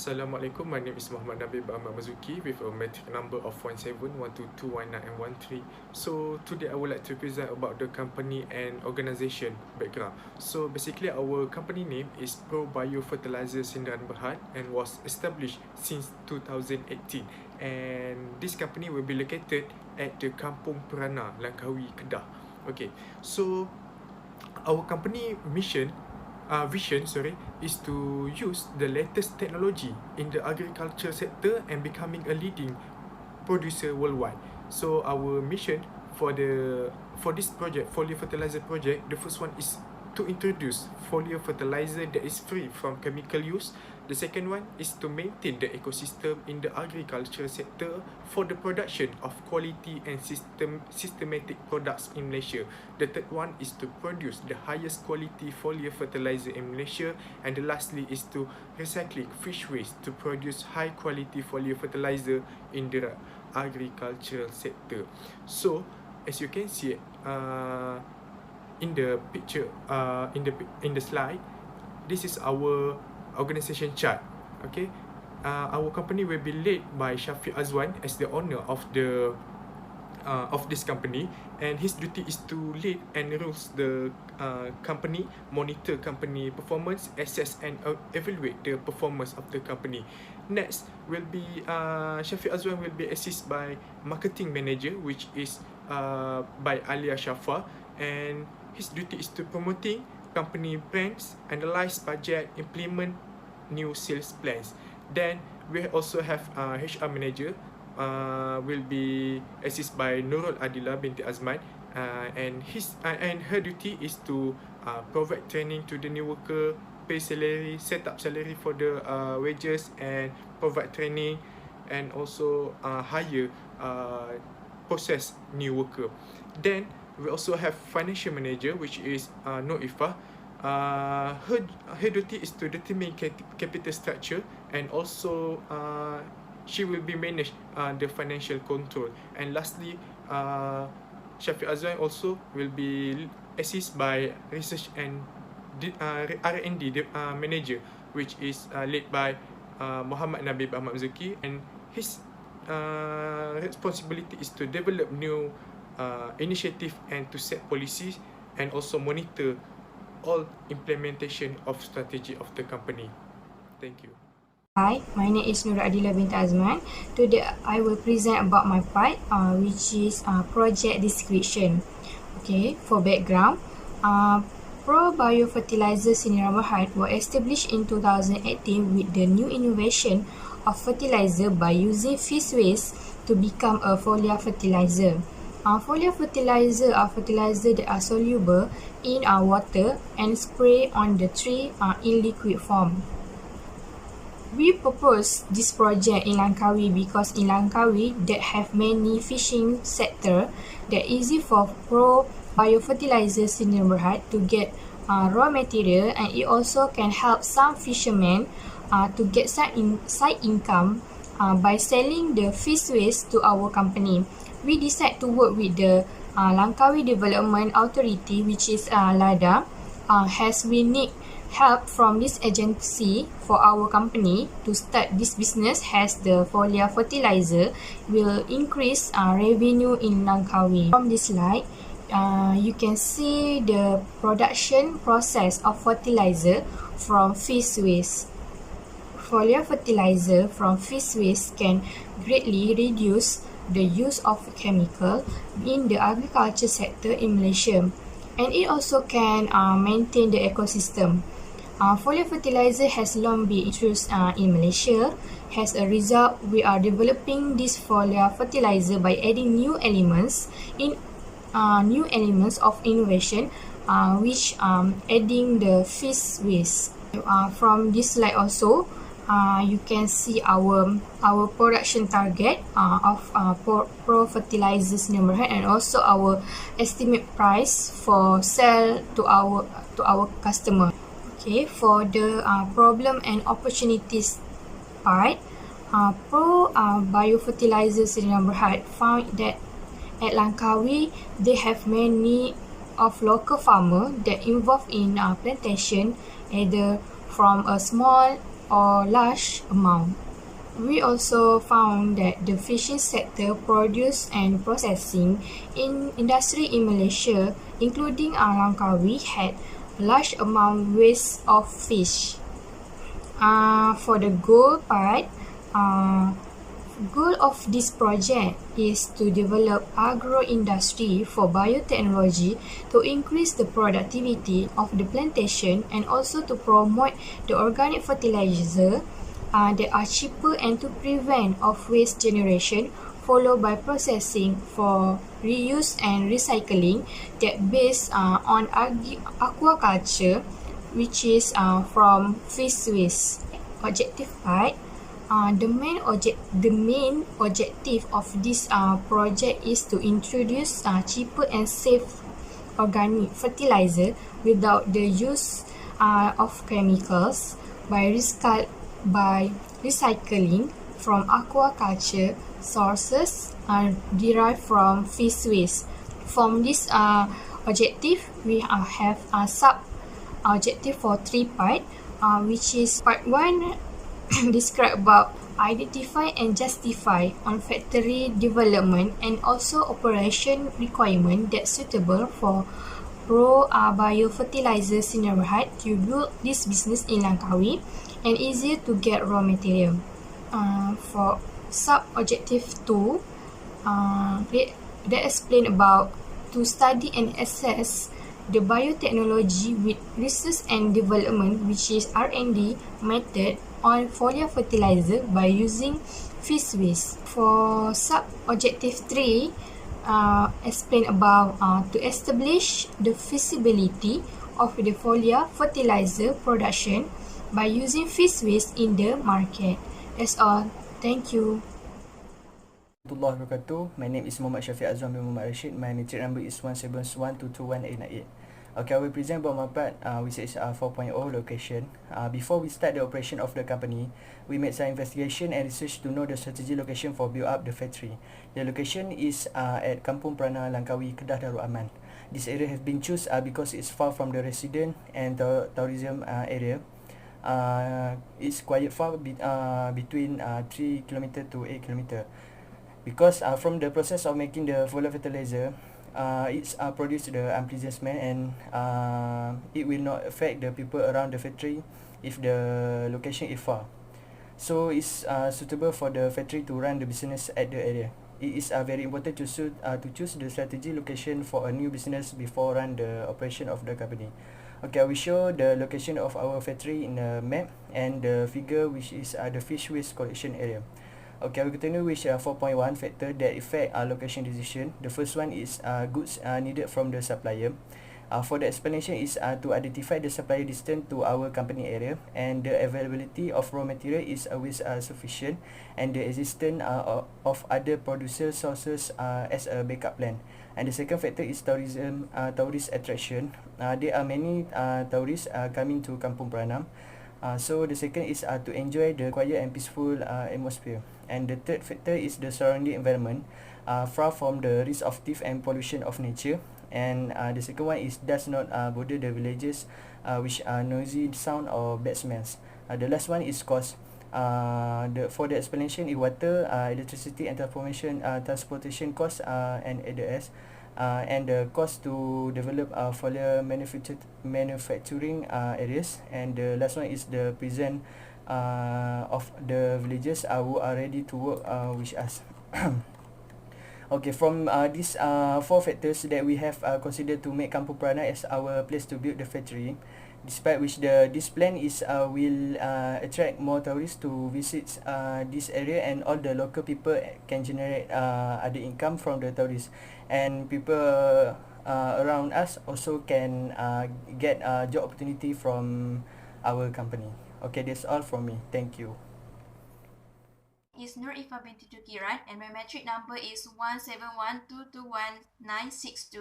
Assalamualaikum, my name is Nabil Marzuki with a matric number of 171221 and 13. So today I would like to present about the company and organisation background. So basically our company name is Foliar Fertilizer Sindaran Berhad and was established since 2018. And this company will be located at the Kampung Perana, Langkawi, Kedah. Okay, so our company vision is to use the latest technology in the agriculture sector and becoming a leading producer worldwide. So our mission for this project, Foliar Fertilizer project, the first one is to introduce foliar fertilizer that is free from chemical use. The second one is to maintain the ecosystem in the agriculture sector for the production of quality and systematic products in Malaysia. The third one is to produce the highest quality foliar fertilizer in Malaysia. And the lastly is to recycling fish waste to produce high quality foliar fertilizer in the agricultural sector. So as you can see in the picture, in the slide, this is our organisation chart. Okay, our company will be led by Syafiq Azwan as the owner of this company, and his duty is to lead and rules the company, monitor company performance, assess and evaluate the performance of the company. Next will be Syafiq Azwan will be assisted by marketing manager, which is by Aliya Syaffa, and his duty is to promoting company brands, analyze budget, implement new sales plans. Then we also have HR manager, will be assisted by Nurul Adila Binti Azman, and her duty is to provide training to the new worker, pay salary, set up salary for the wages, and provide training, and also hire process new worker. Then we also have financial manager, which is Iffah. Her duty is to determine capital structure, and also she will be manage the financial control. And lastly, Syafiq Azwan also will be assisted by research and R&D manager, which is led by Nabil Marzuki, and his responsibility is to develop new initiative and to set policies and also monitor all implementation of strategy of the company. Thank you. Hi, my name is Adila Binti Azman. Today I will present about my part, which is project description. Okay, for background, Foliar Fertilizer Sindaran Berhad was established in 2018 with the new innovation of fertilizer by using fish waste to become a foliar fertilizer. Foliar fertilizer are fertilizer that are soluble in water and spray on the tree in liquid form. We propose this project in Langkawi because in Langkawi that have many fishing sector that easy for Foliar Fertilizer Sindaran Berhad to get raw material, and it also can help some fishermen to get side income by selling the fish waste to our company. We decide to work with the Langkawi Development Authority, which is LADA, as we need help from this agency for our company to start this business, as the foliar fertilizer will increase revenue in Langkawi. From this slide, you can see the production process of fertilizer from fish waste. Foliar fertilizer from fish waste can greatly reduce the use of chemical in the agriculture sector in Malaysia, and it also can maintain the ecosystem. Foliar fertilizer has long been introduced in Malaysia. As a result, we are developing this foliar fertilizer by adding new elements of innovation, which adding the fish waste. From this slide also, you can see our production target of Pro Fertilizer Sindaran Berhad, and also our estimate price for sell to our customer. Okay, for the problem and opportunities part, Biofertilizer Sindaran Berhad found that at Langkawi they have many of local farmer that involved in plantation, either from a small or large amount. We also found that the fishing sector produce and processing in industry in Malaysia, including Langkawi, had large amount waste of fish. For the goal part, goal of this project is to develop agro-industry for biotechnology to increase the productivity of the plantation and also to promote the organic fertilizer that are cheaper and to prevent of waste generation, followed by processing for reuse and recycling that based on aquaculture, which is from fish waste. Objective part, the main objective of this project is to introduce cheaper and safe organic fertilizer without the use of chemicals by recycling from aquaculture sources derived from fish waste. From this objective, we have a sub objective for 3 parts, which is part 1 describe about identify and justify on factory development and also operation requirement that's suitable for biofertilizer Sinerhat to build this business in Langkawi and easier to get raw material. For sub-objective 2, they explain about to study and assess the biotechnology with research and development, which is R&D method on foliar fertilizer by using fish waste. For sub-objective 3, explain about to establish the feasibility of the foliar fertilizer production by using fish waste in the market. That's all. Thank you. Warahmatullahi wabarakatuh. My name is Mohd Azwan bin Mohd Rashid. My matric number is 171221898. Okay, I will present about my part, which is 4.0 location. Before we start the operation of the company, we made some investigation and research to know the strategic location for build up the factory. The location is at Kampung Perana, Langkawi, Kedah Darul Aman. This area has been chosen because it's far from the resident and the tourism area. It's quite far between 3 km to 8 km. Because from the process of making the foliar fertilizer, it's produced the unpleasant smell, and it will not affect the people around the factory if the location is far. So it's suitable for the factory to run the business at the area. It is very important to choose the strategy location for a new business before run the operation of the company. Okay, I will show the location of our factory in the map and the figure, which is the fish waste collection area. Okay, I will continue with 4.1 factor that affect our location decision. The first one is goods needed from the supplier. For the explanation is to identify the supplier distance to our company area, and the availability of raw material is always sufficient, and the existence of other producer sources as a backup plan. And the second factor is tourism, tourist attraction. There are many tourists coming to Kampung Peranam. So the second is to enjoy the quiet and peaceful atmosphere. And the third factor is the surrounding environment, far from the risk of theft and pollution of nature. And the second one is does not bother the villages which are noisy sound or bad smells. The last one is cost. For the explanation is water, electricity and transportation costs and ADS. And the cost to develop foliar manufacturing areas. And the last one is the present of the villages who are ready to work with us. Okay, from these 4 factors that we have considered to make Kampung Perana as our place to build the factory, despite which this plan is will attract more tourists to visit this area, and all the local people can generate other income from the tourists, and people around us also can get job opportunity from our company. Okay, that's all from me. Thank you. Is Iffah Binti Tukiran, and my metric number is 171221962.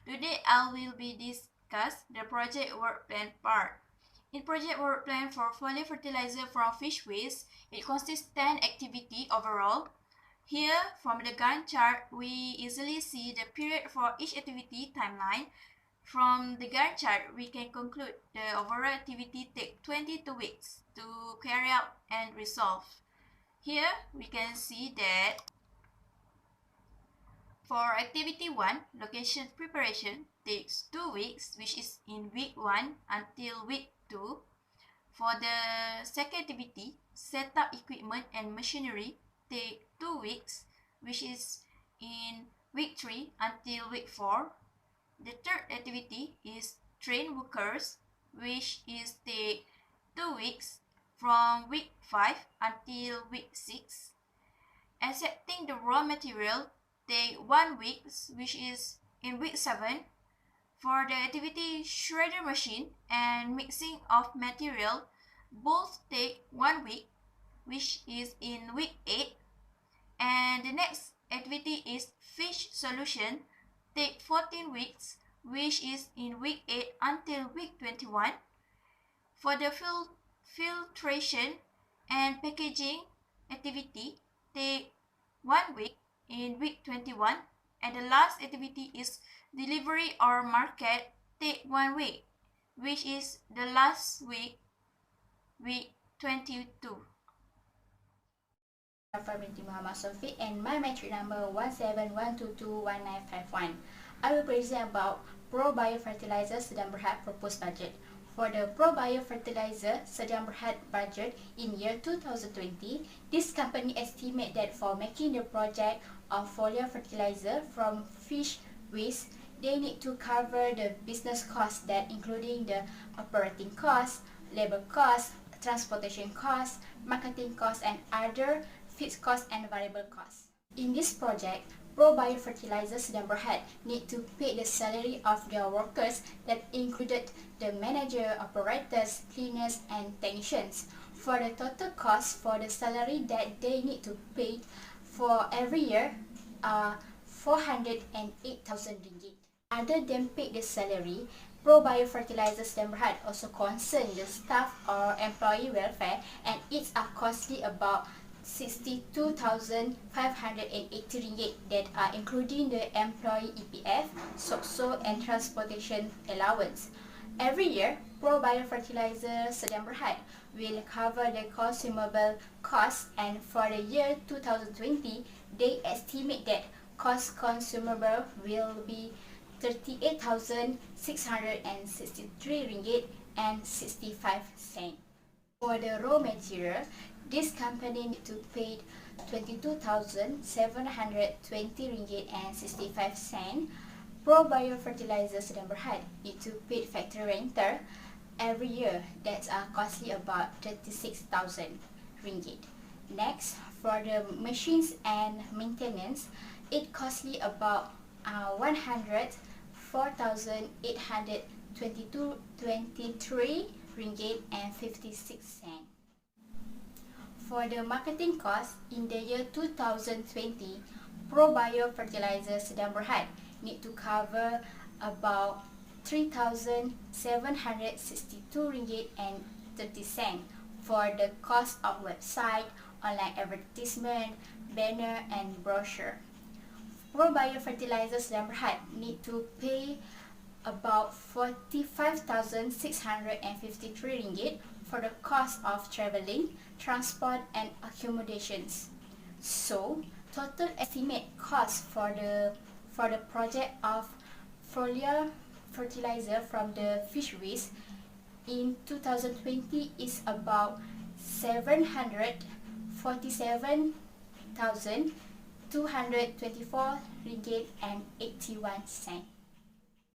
Today I will be discuss the project work plan part. In project work plan for foliar fertilizer from fish waste, it consists 10 activity overall. Here, from the Gantt chart, we easily see the period for each activity timeline. From the Gantt chart, we can conclude the overall activity take 22 weeks to carry out and resolve. Here, we can see that for activity 1, location preparation takes 2 weeks, which is in week 1 until week 2. For the second activity, set up equipment and machinery take 2 weeks, which is in week 3 until week 4. The third activity is train workers, which is take 2 weeks from week 5 until week 6. Accepting the raw material take 1 week, which is in week 7. For the activity shredder machine and mixing of material, both take 1 week, which is in week 8. And the next activity is fish solution, take 14 weeks, which is in week 8 until week 21. For the filtration and packaging activity, take 1 week in week 21. And the last activity is delivery or market, take 1 week, which is the last week, week 22. Binti Muhammad Sofi, and my metric number 1712211951. I will present about Pro Bio Fertilizer Sedang Berhad proposed budget. For the Pro Bio Fertilizer Sedang Berhad budget in year 2020, this company estimate that for making the project of Foliar Fertilizer from fish waste, they need to cover the business costs, that including the operating costs, labor costs, transportation costs, marketing costs, and other fixed costs and variable costs. In this project, Pro Bio Fertilizer Sedang Berhad need to pay the salary of their workers, that included the manager, operators, cleaners, and technicians. For the total cost for the salary that they need to pay for every year are 408,000 ringgit. Other than pay the salary, Pro Bio Fertilizer Sedang Berhad also concern the staff or employee welfare, and it's costly about 62,580 ringgit, that are including the employee EPF, SOCSO, and transportation allowance. Every year, Pro Bio Fertilizer Sedang Berhad will cover the consumable costs, and for the year 2020, they estimate that cost consumable will be 38,663 ringgit and 65 cents. For the raw material, this company need to pay 22,720 ringgit and 65 cents. Pro Bio Fertilizer Sedang Berhad need to pay factory rental every year, that's costly about 36,000 ringgit. Next, for the machines and maintenance, it costly about 104,823 ringgit and 56 cents. For the marketing cost in the year 2020, Pro Bio Fertilizer Sedang Berhad need to cover about 3,762 ringgit and 30 cents for the cost of website, online advertisement, banner, and brochure. Pro Bio Fertilizer Sedang Berhad need to pay about 45,653 ringgit for the cost of traveling, transport, and accommodations. So, total estimate cost for the project of Foliar Fertilizer from the fish waste in 2020 is about 747,224 ringgit and 81 cents.